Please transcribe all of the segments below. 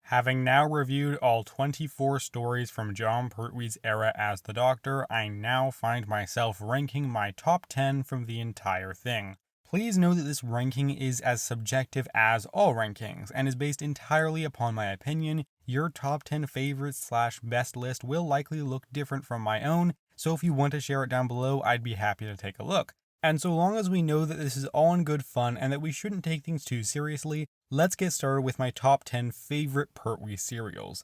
Having now reviewed all 24 stories from Jon Pertwee's era as the Doctor, I now find myself ranking my top 10 from the entire thing. Please know that this ranking is as subjective as all rankings, and is based entirely upon my opinion. Your top 10 favorites / best list will likely look different from my own, so if you want to share it down below, I'd be happy to take a look. And so long as we know that this is all in good fun and that we shouldn't take things too seriously, let's get started with my top 10 favorite Pertwee serials.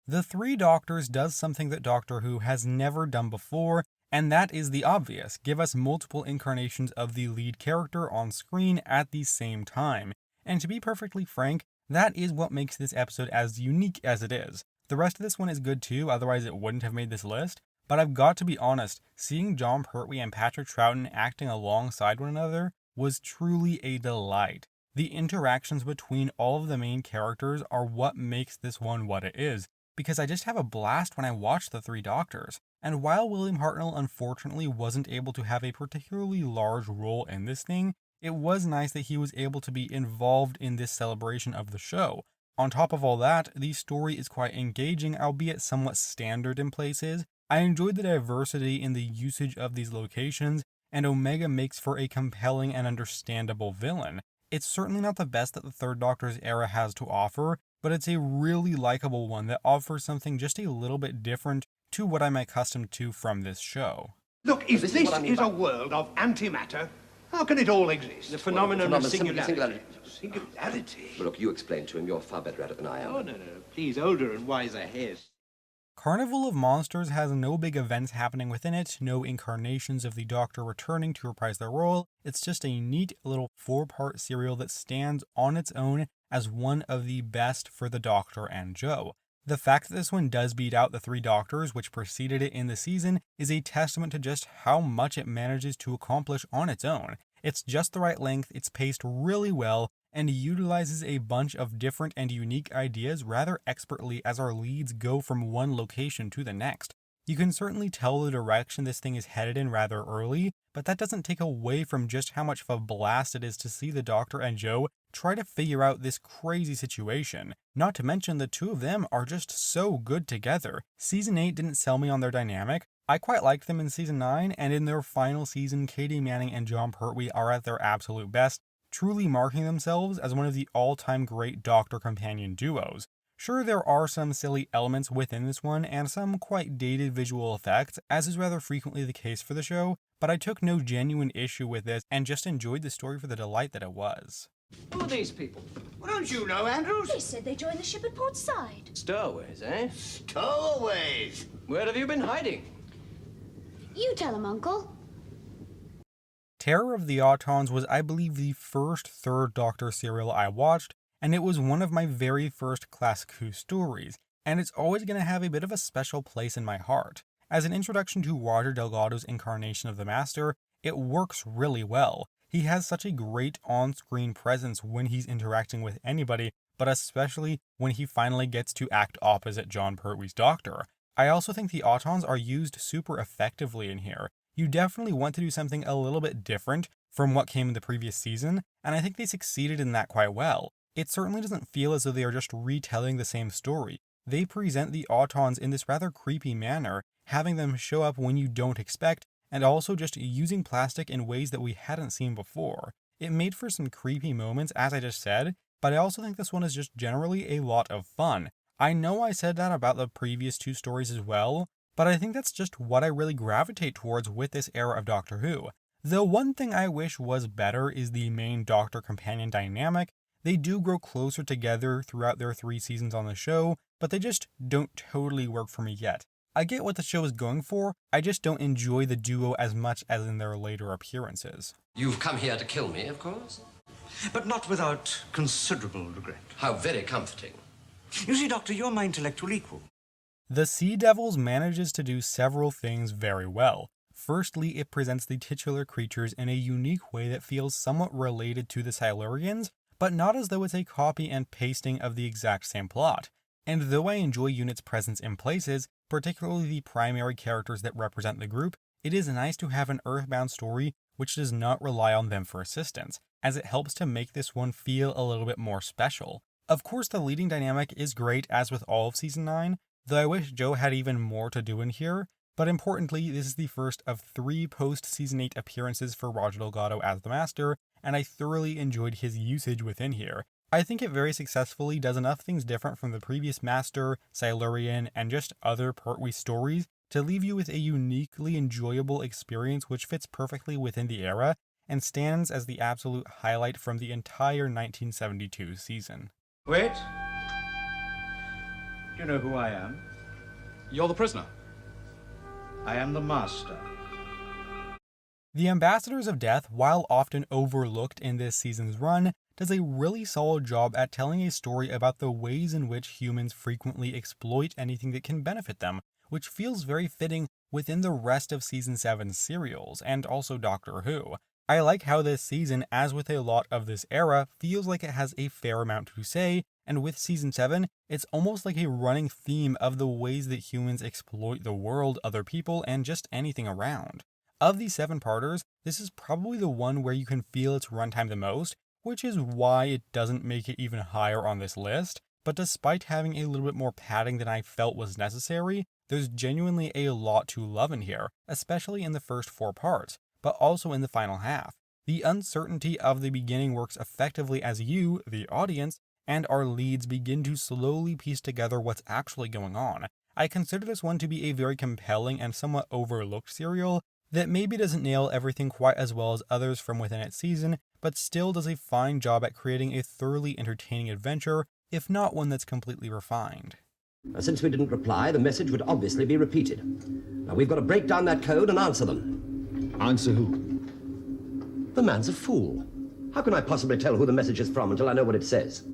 The Three Doctors does something that Doctor Who has never done before, and that is the obvious: give us multiple incarnations of the lead character on screen at the same time. And to be perfectly frank, that is what makes this episode as unique as it is. The rest of this one is good too, otherwise it wouldn't have made this list. But I've got to be honest, seeing Jon Pertwee and Patrick Troughton acting alongside one another was truly a delight. The interactions between all of the main characters are what makes this one what it is, because I just have a blast when I watch The Three Doctors. And while William Hartnell unfortunately wasn't able to have a particularly large role in this thing, it was nice that he was able to be involved in this celebration of the show. On top of all that, the story is quite engaging, albeit somewhat standard in places. I enjoyed the diversity in the usage of these locations, and Omega makes for a compelling and understandable villain. It's certainly not the best that the Third Doctor's era has to offer, but it's a really likable one that offers something just a little bit different to what I'm accustomed to from this show. Look, if this is a world of antimatter, how can it all exist? The phenomenon of singularity. Singularity? Well, look, you explain to him. You're far better at it than I am. Oh, no. Please, older and wiser heads. Carnival of Monsters has no big events happening within it, no incarnations of the Doctor returning to reprise their role. It's just a neat little 4-part serial that stands on its own as one of the best for the Doctor and Jo. The fact that this one does beat out the Three Doctors, which preceded it in the season, is a testament to just how much it manages to accomplish on its own. It's just the right length, it's paced really well, and utilizes a bunch of different and unique ideas rather expertly as our leads go from one location to the next. You can certainly tell the direction this thing is headed in rather early, but that doesn't take away from just how much of a blast it is to see the Doctor and Jo try to figure out this crazy situation. Not to mention the two of them are just so good together. Season 8 didn't sell me on their dynamic. I quite liked them in Season 9, and in their final season, Katie Manning and Jon Pertwee are at their absolute best, truly marking themselves as one of the all-time great Doctor companion duos. Sure, there are some silly elements within this one, and some quite dated visual effects, as is rather frequently the case for the show, but I took no genuine issue with this, and just enjoyed the story for the delight that it was. Who are these people? Well, don't you know, Andrews? They said they joined the ship at Port Side. Stowaways, eh? Stowaways. Where have you been hiding? You tell him, Uncle. Terror of the Autons was, I believe, the first Third Doctor serial I watched, and it was one of my very first Classic Who stories, and it's always going to have a bit of a special place in my heart. As an introduction to Roger Delgado's incarnation of the Master, it works really well. He has such a great on-screen presence when he's interacting with anybody, but especially when he finally gets to act opposite Jon Pertwee's Doctor. I also think the Autons are used super effectively in here. You definitely want to do something a little bit different from what came in the previous season, and I think they succeeded in that quite well. It certainly doesn't feel as though they are just retelling the same story. They present the Autons in this rather creepy manner, having them show up when you don't expect, and also just using plastic in ways that we hadn't seen before. It made for some creepy moments, as I just said, but I also think this one is just generally a lot of fun. I know I said that about the previous two stories as well, but I think that's just what I really gravitate towards with this era of Doctor Who. The one thing I wish was better is the main Doctor-companion dynamic. They do grow closer together throughout their 3 seasons on the show, but they just don't totally work for me yet. I get what the show is going for, I just don't enjoy the duo as much as in their later appearances. You've come here to kill me, of course. But not without considerable regret. How very comforting. You see, Doctor, you're my intellectual equal. The Sea Devils manages to do several things very well. Firstly, it presents the titular creatures in a unique way that feels somewhat related to the Silurians, but not as though it's a copy and pasting of the exact same plot. And though I enjoy Unit's presence in places, particularly the primary characters that represent the group, it is nice to have an Earthbound story which does not rely on them for assistance, as it helps to make this one feel a little bit more special. Of course, the leading dynamic is great as with all of Season 9, though I wish Joe had even more to do in here, but importantly, this is the first of 3 post-Season 8 appearances for Roger Delgado as the Master, and I thoroughly enjoyed his usage within here. I think it very successfully does enough things different from the previous Master, Silurian, and just other Pertwee stories to leave you with a uniquely enjoyable experience which fits perfectly within the era and stands as the absolute highlight from the entire 1972 season. Wait. Do you know who I am? You're the prisoner. I am the Master. The Ambassadors of Death, while often overlooked in this season's run, does a really solid job at telling a story about the ways in which humans frequently exploit anything that can benefit them, which feels very fitting within the rest of Season 7's serials, and also Doctor Who. I like how this season, as with a lot of this era, feels like it has a fair amount to say, and with Season 7, it's almost like a running theme of the ways that humans exploit the world, other people, and just anything around. Of these 7-parters, this is probably the one where you can feel its runtime the most, which is why it doesn't make it even higher on this list, but despite having a little bit more padding than I felt was necessary, there's genuinely a lot to love in here, especially in the first 4 parts, but also in the final half. The uncertainty of the beginning works effectively as you, the audience, and our leads begin to slowly piece together what's actually going on. I consider this one to be a very compelling and somewhat overlooked serial that maybe doesn't nail everything quite as well as others from within its season, but still does a fine job at creating a thoroughly entertaining adventure, if not one that's completely refined. Since we didn't reply, the message would obviously be repeated. Now we've got to break down that code and answer them. Answer who? The man's a fool. How can I possibly tell who the message is from until I know what it says?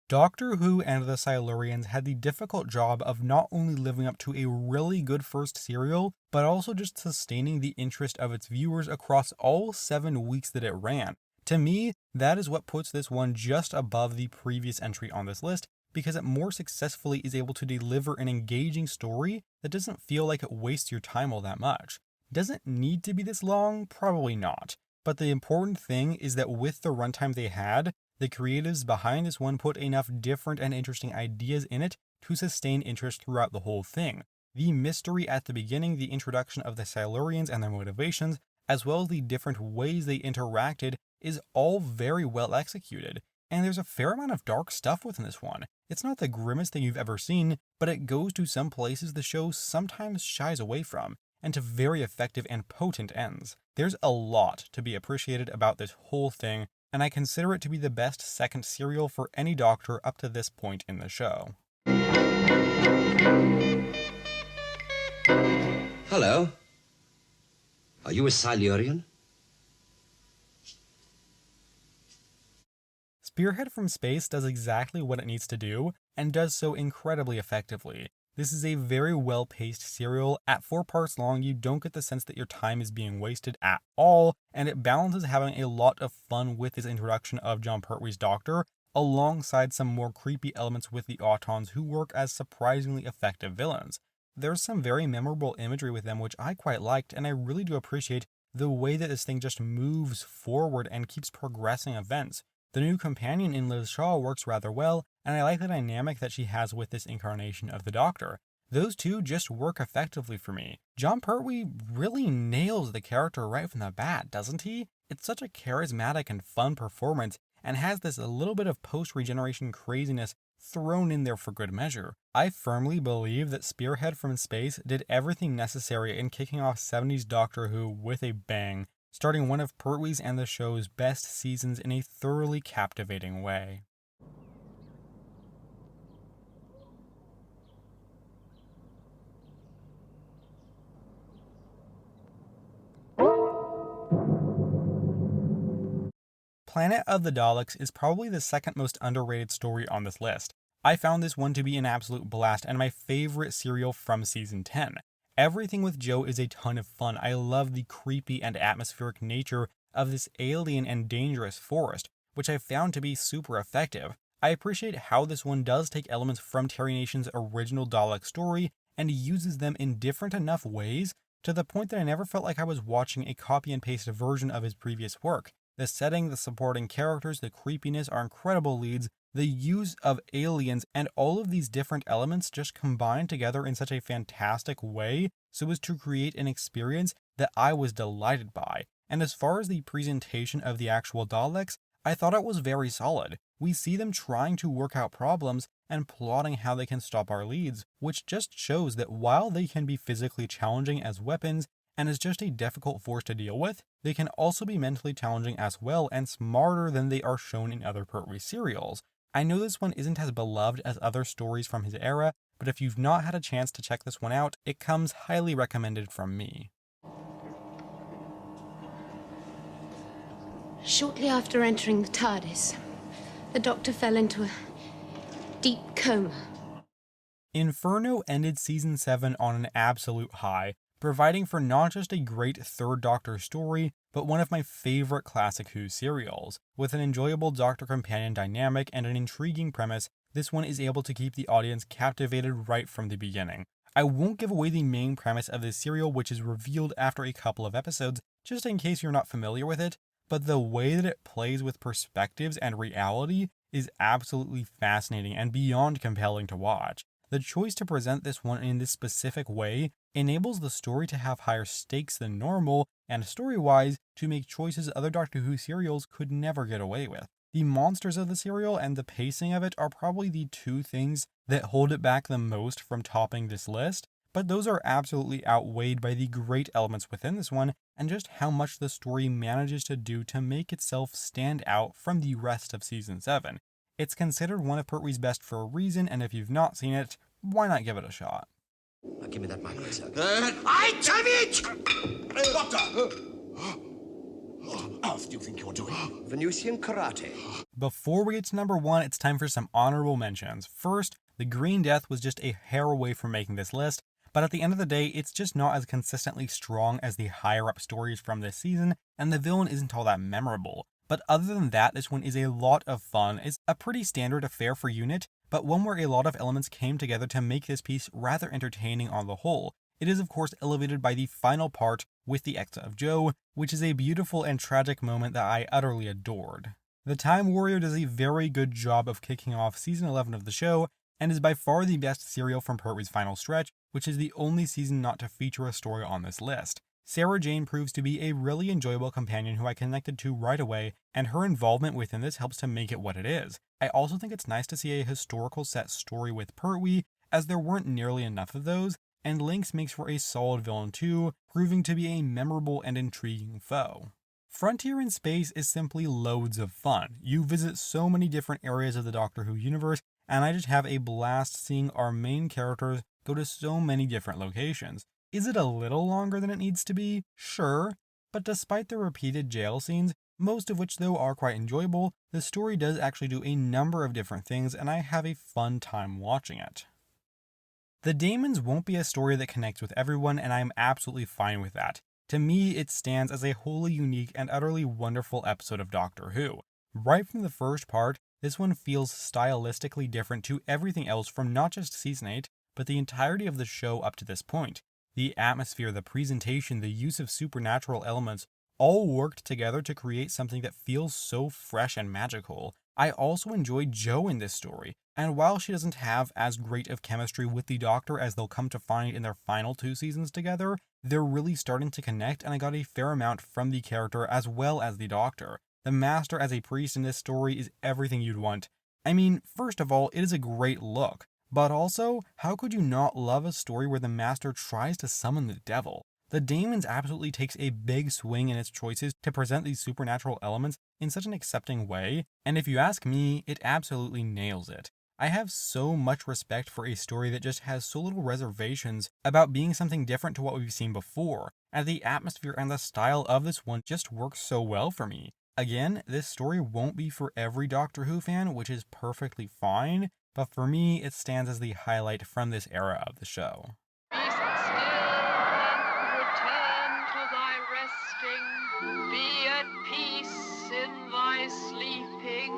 Doctor Who and the Silurians had the difficult job of not only living up to a really good first serial, but also just sustaining the interest of its viewers across all 7 weeks that it ran. To me, that is what puts this one just above the previous entry on this list, because it more successfully is able to deliver an engaging story that doesn't feel like it wastes your time all that much. Does it need to be this long? Probably not. But the important thing is that with the runtime they had, the creatives behind this one put enough different and interesting ideas in it to sustain interest throughout the whole thing. The mystery at the beginning, the introduction of the Silurians and their motivations, as well as the different ways they interacted, is all very well executed. And there's a fair amount of dark stuff within this one. It's not the grimmest thing you've ever seen, but it goes to some places the show sometimes shies away from, and to very effective and potent ends. There's a lot to be appreciated about this whole thing, and I consider it to be the best second serial for any Doctor up to this point in the show. Hello? Are you a Silurian? Spearhead from Space does exactly what it needs to do, and does so incredibly effectively. This is a very well-paced serial. At 4 parts long, you don't get the sense that your time is being wasted at all, and it balances having a lot of fun with this introduction of Jon Pertwee's Doctor, alongside some more creepy elements with the Autons who work as surprisingly effective villains. There's some very memorable imagery with them which I quite liked, and I really do appreciate the way that this thing just moves forward and keeps progressing events. The new companion in Liz Shaw works rather well, and I like the dynamic that she has with this incarnation of the Doctor. Those two just work effectively for me. Jon Pertwee really nails the character right from the bat, doesn't he? It's such a charismatic and fun performance, and has this a little bit of post-regeneration craziness thrown in there for good measure. I firmly believe that Spearhead from Space did everything necessary in kicking off 70s Doctor Who with a bang, starting one of Pertwee's and the show's best seasons in a thoroughly captivating way. Planet of the Daleks is probably the second most underrated story on this list. I found this one to be an absolute blast and my favorite serial from season 10. Everything with Joe is a ton of fun. I love the creepy and atmospheric nature of this alien and dangerous forest, which I found to be super effective. I appreciate how this one does take elements from Terry Nation's original Dalek story and uses them in different enough ways to the point that I never felt like I was watching a copy and paste version of his previous work. The setting, the supporting characters, the creepiness are incredible leads The use of aliens and all of these different elements just combined together in such a fantastic way so as to create an experience that I was delighted by. And as far as the presentation of the actual Daleks, I thought it was very solid. We see them trying to work out problems and plotting how they can stop our leads, which just shows that while they can be physically challenging as weapons and is just a difficult force to deal with, they can also be mentally challenging as well and smarter than they are shown in other Pertwee serials. I know this one isn't as beloved as other stories from his era, but if you've not had a chance to check this one out, it comes highly recommended from me. Shortly after entering the TARDIS, the Doctor fell into a deep coma. Inferno ended season 7 on an absolute high, providing for not just a great third Doctor story, but one of my favorite classic Who serials. With an enjoyable Doctor-companion dynamic and an intriguing premise, this one is able to keep the audience captivated right from the beginning. I won't give away the main premise of this serial, which is revealed after a couple of episodes, just in case you're not familiar with it, but the way that it plays with perspectives and reality is absolutely fascinating and beyond compelling to watch. The choice to present this one in this specific way enables the story to have higher stakes than normal, and story-wise, to make choices other Doctor Who serials could never get away with. The monsters of the serial and the pacing of it are probably the two things that hold it back the most from topping this list, but those are absolutely outweighed by the great elements within this one and just how much the story manages to do to make itself stand out from the rest of season 7. It's considered one of Pertwee's best for a reason, and if you've not seen it, why not give it a shot? Now give me that micro, sir. I tell it! Doctor! What on earth do you think you're doing? Venusian karate. Before we get to number 1, it's time for some honorable mentions. First, The Green Death was just a hair away from making this list, but at the end of the day, it's just not as consistently strong as the higher up stories from this season, and the villain isn't all that memorable. But other than that, this one is a lot of fun. It's a pretty standard affair for Unit, but one where a lot of elements came together to make this piece rather entertaining on the whole. It is of course elevated by the final part with the exit of Jo, which is a beautiful and tragic moment that I utterly adored. The Time Warrior does a very good job of kicking off season 11 of the show, and is by far the best serial from Pertwee's final stretch, which is the only season not to feature a story on this list. Sarah Jane proves to be a really enjoyable companion who I connected to right away, and her involvement within this helps to make it what it is. I also think it's nice to see a historical set story with Pertwee, as there weren't nearly enough of those, and Lynx makes for a solid villain too, proving to be a memorable and intriguing foe. Frontier in Space is simply loads of fun. You visit so many different areas of the Doctor Who universe, and I just have a blast seeing our main characters go to so many different locations. Is it a little longer than it needs to be? Sure, but despite the repeated jail scenes, most of which though are quite enjoyable, the story does actually do a number of different things, and I have a fun time watching it. The Daemons won't be a story that connects with everyone, and I am absolutely fine with that. To me, it stands as a wholly unique and utterly wonderful episode of Doctor Who. Right from the first part, this one feels stylistically different to everything else from not just Season 8, but the entirety of the show up to this point. The atmosphere, the presentation, the use of supernatural elements all worked together to create something that feels so fresh and magical. I also enjoyed Jo in this story, and while she doesn't have as great of chemistry with the Doctor as they'll come to find in their final 2 seasons together, they're really starting to connect, and I got a fair amount from the character as well as the Doctor. The Master as a priest in this story is everything you'd want. I mean, first of all, it is a great look, but also, how could you not love a story where the Master tries to summon the devil? The Daemons absolutely takes a big swing in its choices to present these supernatural elements in such an accepting way, and if you ask me, it absolutely nails it. I have so much respect for a story that just has so little reservations about being something different to what we've seen before, and the atmosphere and the style of this one just works so well for me. Again, this story won't be for every Doctor Who fan, which is perfectly fine, but for me, it stands as the highlight from this era of the show. Be still and return to thy resting. Be at peace in thy sleeping.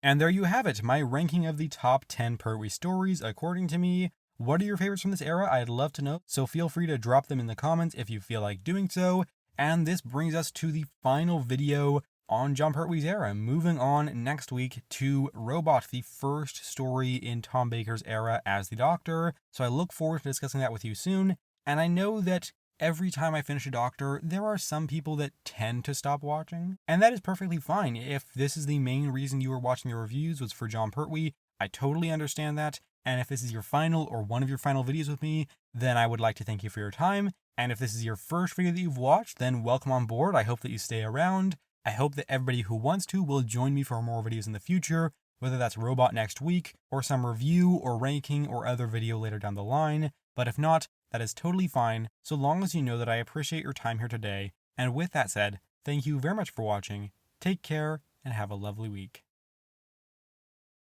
And there you have it, my ranking of the top 10 Pertwee stories according to me. What are your favorites from this era? I'd love to know, so feel free to drop them in the comments if you feel like doing so. And this brings us to the final video on Jon Pertwee's era. Moving on next week to Robot, the first story in Tom Baker's era as the Doctor. So I look forward to discussing that with you soon. And I know that every time I finish a Doctor, there are some people that tend to stop watching. And that is perfectly fine. If this is the main reason you were watching the reviews was for Jon Pertwee, I totally understand that. And if this is your final or one of your final videos with me, then I would like to thank you for your time. And if this is your first video that you've watched, then welcome on board. I hope that you stay around. I hope that everybody who wants to will join me for more videos in the future, whether that's Robot next week, or some review or ranking or other video later down the line. But if not, that is totally fine, so long as you know that I appreciate your time here today. And with that said, thank you very much for watching, take care, and have a lovely week.